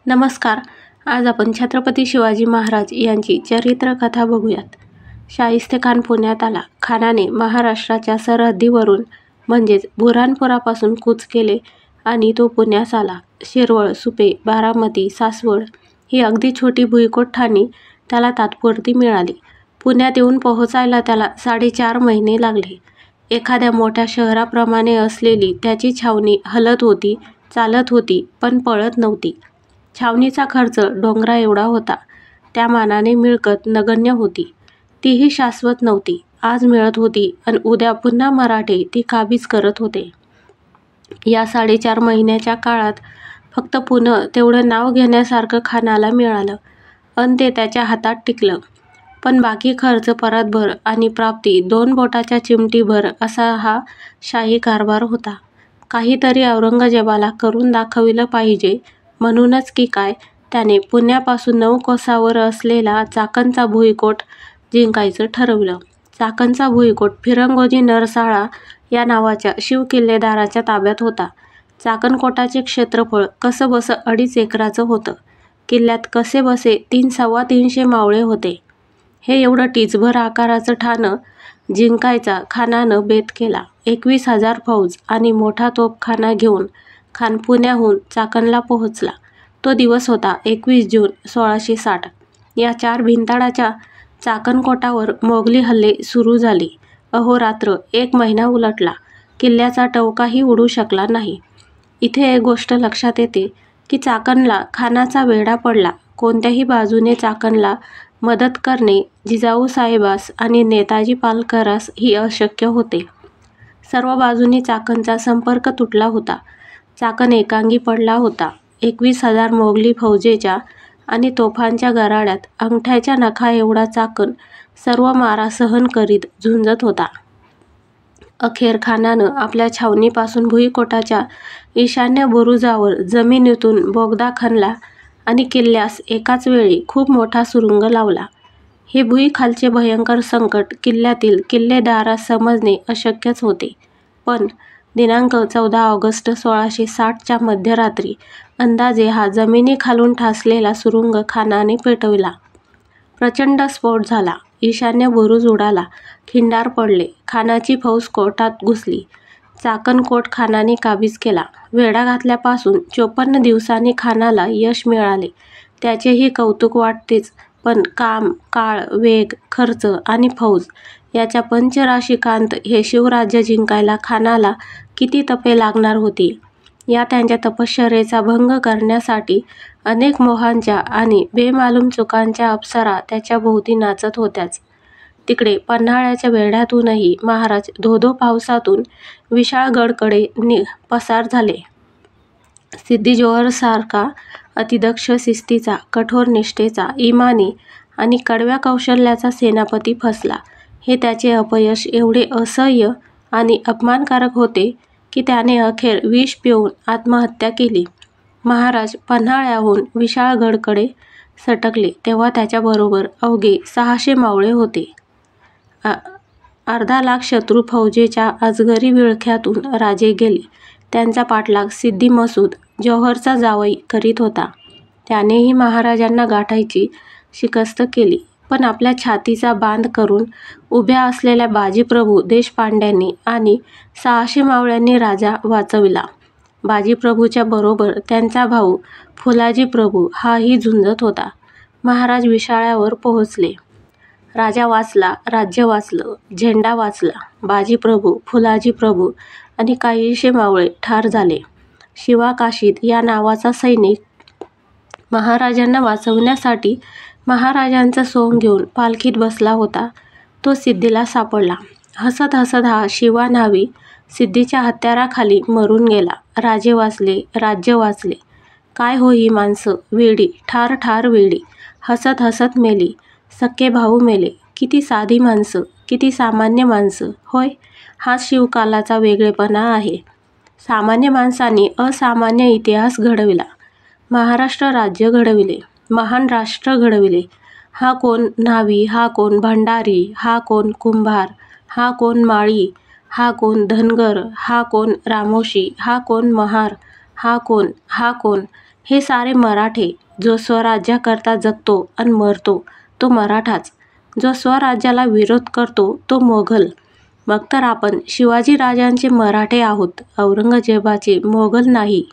नमस्कार. आज आपण छत्रपती शिवाजी महाराज यांची चरित्रकथा बघूयात. शाहिस्तेखान पुण्यात आला. खानाने महाराष्ट्राच्या सरहद्दीवरून म्हणजेच बुऱ्हाणपुरापासून कूच केले आणि तो पुण्यास आला. शिरवळ, सुपे, बारामती, सासवड ही अगदी छोटी भुईकोट ठाणी त्याला तात्पुरती मिळाली. पुण्यात येऊन पोहोचायला त्याला 4.5 महिने लागले. एखाद्या मोठ्या शहराप्रमाणे असलेली त्याची छावणी हलत होती, चालत होती, पण पळत नव्हती. छावणीचा खर्च डोंगरा एवढा होता. त्या मानाने मिळकत नगण्य होती. तीही शाश्वत नव्हती. आज मिळत होती आणि उद्या पुन्हा मराठे ती काबीज करत होते. या 4.5 महिन्याच्या काळात फक्त पुणं तेवढं नाव घेण्यासारखं खानाला मिळालं अन ते त्याच्या हातात टिकलं. पण बाकी खर्च परतभर आणि प्राप्ती 2 बोटाच्या चिमटीभर असा हा शाही कारभार होता. काहीतरी औरंगजेबाला करून दाखविलं पाहिजे म्हणूनच की काय त्याने पुण्यापासून 9 कोसावर असलेला चाकणचा भुईकोट जिंकायचं ठरवलं. चाकणचा भुईकोट फिरंगोजी नरसाळा या नावाच्या शिवकिल्लेदाराच्या ताब्यात होता. चाकणकोटाचे क्षेत्रफळ कसंबसं 2.5 एकराचं होतं. किल्ल्यात कसेबसे 300-325 मावळे होते. हे एवढं टिचभर आकाराचं ठाणं जिंकायचा खानानं बेत केला. 21,000 फौज आणि मोठा तोफखाना घेऊन खान पुण्याहून चाकणला पोहोचला. तो दिवस होता 21 जून 1660. या 4 भिंताडाच्या चाकणकोटावर मोगली हल्ले सुरू झाले. अहोरात्र 1 महिना उलटला. किल्ल्याचा टवकाही उडू शकला नाही. इथे एक गोष्ट लक्षात येते की चाकणला खानाचा वेढा पडला. कोणत्याही बाजूने चाकणला मदत करणे जिजाऊसाहेबास आणि नेताजी पालकरास ही अशक्य होते. सर्व बाजूनी चाकणचा संपर्क तुटला होता. चाकण एकांगी पडला होता. 21,000 मोगली फौजेच्या आणि तोफांच्या गराड्यात अंगठ्याच्या नखा एवढा चाकण सर्व मारा सहन करीत झुंजत होता. अखेर खानानं आपल्या छावणीपासून भुईकोटाच्या ईशान्य बुरुजावर जमिनीतून बोगदा खणला आणि किल्ल्यास एकाच वेळी खूप मोठा सुरुंग लावला. हे भुईखालचे भयंकर संकट किल्ल्यातील किल्लेदारास समजणे अशक्यच होते. पण दिनांक 14 ऑगस्ट 1660च्या मध्यरात्री अंदाजे हा जमिनीखालून ठासलेला सुरुंग खानाने पेटविला. प्रचंड स्फोट झाला. ईशान्य बुरुज उडाला. खिंडार पडले. खानाची फौज कोटात घुसली. चाकण कोट खानाने काबीज केला. वेढा घातल्यापासून 54 दिवसांनी खानाला यश मिळाले. त्याचेही कौतुक वाटतेच, पण काम, काळ, वेग, खर्च आणि फौज याच्या पंचराशिकांत हे शिवराज्य जिंकायला खानाला किती तपे लागणार होती. या त्यांच्या तपश्चर्येचा भंग करण्यासाठी अनेक मोहांच्या आणि बेमालूम चुकांच्या अप्सरा त्याच्या भोवती नाचत होत्याच. तिकडे पन्हाळ्याच्या वेढ्यातूनही महाराज धोधो पावसातून विशाळगडकडे पसार झाले. सिद्दी जोहरसारखा अतिदक्ष शिस्तीचा, कठोर निष्ठेचा, इमानी आणि कडव्या कौशल्याचा सेनापती फसला. हे त्याचे अपयश एवढे असह्य आणि अपमानकारक होते की त्याने अखेर विष पिऊन आत्महत्या केली. महाराज पन्हाळ्याहून विशाळगडकडे सटकले तेव्हा त्याच्याबरोबर अवघे 600 मावळे होते. अर्धा लाख शत्रू फौजेच्या अजगरी विळख्यातून राजे गेले. त्यांचा पाठलाग सिद्दी मसूद, जौहरचा जावई, करीत होता. त्यानेही महाराजांना गाठायची शिकस्त केली. पण आपल्या छातीचा बांध करून उभ्या असलेल्या बाजीप्रभू देशपांड्यांनी आणि 600 मावळ्यांनी राजा वाचविला. बाजीप्रभूच्या बरोबर त्यांचा भाऊ फुलाजीप्रभू हाही झुंजत होता. महाराज विशाळ्यावर पोहोचले. राजा वाचला, राज्य वाचलं, झेंडा वाचला. बाजीप्रभू, फुलाजीप्रभू आणि काहीशे मावळे ठार झाले. शिवाकाशीत या नावाचा सैनिक महाराजांना वाचवण्यासाठी महाराजांचं सोंग घेऊन पालखीत बसला होता. तो सिद्धीला सापडला. हसत हसत हा शिवा न्हावी सिद्धीच्या हत्याराखाली मरून गेला. राजे वाचले, राज्य वाचले. काय हो ही माणसं, वेडी, ठार ठार वेडी. हसत हसत मेली. सख्खे भाऊ मेले. किती साधी माणसं, किती सामान्य माणसं. होय, हाच शिवकालाचा वेगळेपणा आहे. सामान्य माणसांनी असामान्य इतिहास घडविला. महाराष्ट्र राज्य घडविले. महान राष्ट्र घडविले. हा कोण न्हावी, हा कोण भंडारी, हा कोण कुंभार, हा कोण माळी, हा कोण धनगर, हा कोण रामोशी, हा कोण महार, हा कोण हे सारे मराठे. जो स्वराज्याकरता जगतो आणि मरतो तो मराठाच. जो स्वराज्याला विरोध करतो तो मोघल. मग तर आपण शिवाजीराजांचे मराठे आहोत, औरंगजेबाचे मोघल नाही.